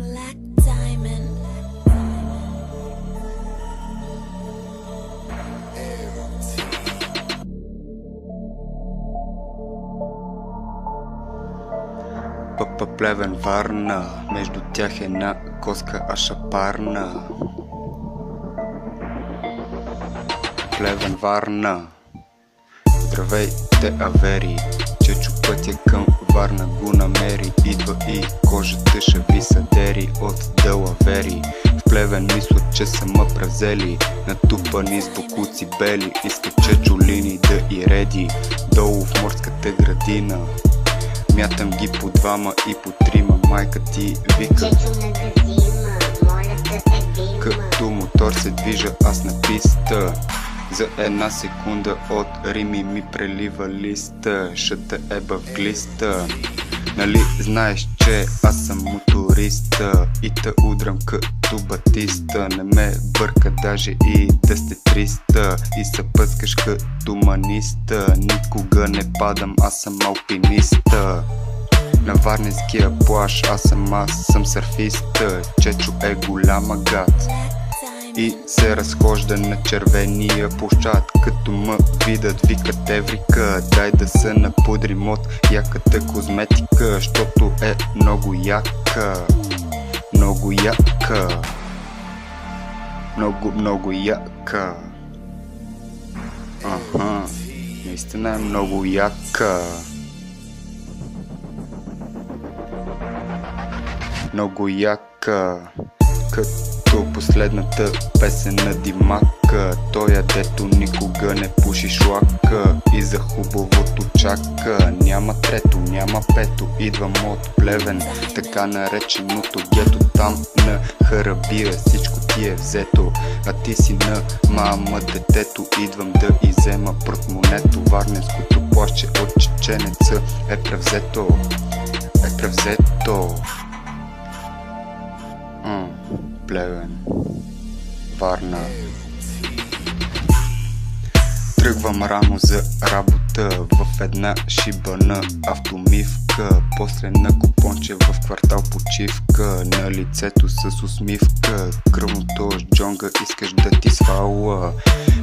Black Diamond. Плевен, Варна, между тях една коска ашапарна. Плевен, Варна, здравейте, авери, чечо пътя към Варна го намери. Идва и кожата шави съдери от далавери. В Плевен мислят, че са ма превзели, натупани с бокуци бели. Иска чечо линии да и реди долу в морската градина. Мятам ги по двама и по трима, майка ти вика Чечо на градима, моля да е дима. като мотор се движа аз на писта. За една секунда от Рими ми прелива листа. Шата еба в глиста. Нали знаеш, че аз съм моториста и те удрям като батиста. Не ме бърка даже и да сте 300 и се пъскаш като маниста. Никога не падам, аз съм алпиниста. На варненския плаж аз съм сърфиста. Чечо е голяма гад и се разхожда на червения площад. Като ме видят викат Еврика, дай да се напудрим от яката козметика, щото е много яка. Много яка. Много яка. Аха, наистина е много яка. Много яка. Като последната песен на Димака, тоя дето никога не пуши шлака и за хубавото чака. Няма трето, няма пето, идвам от Плевен, така нареченото гето. Там на Харабия всичко ти е взето, а ти си на мама детето. Идвам да изема портмонето, варненското плащче от чеченеца е превзето. Е превзето. Плевен, Варна. Тръгвам рано за работа в една шибана автомивка, после на купонче в квартал почивка, на лицето с усмивка. Кръвното с джонга искаш да ти свала,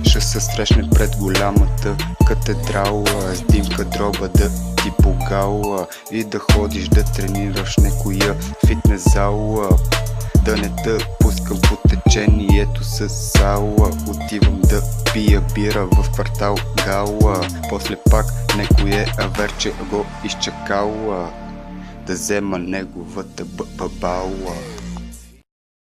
ще се срещне пред голямата катедрала, с димка дроба да ти погала и да ходиш да тренираш некоя фитнес зала. Да не те пускам по течението с сала, отивам да пия бира в квартал Гала, после пак некое аверче го изчакала, да взема неговата бабала.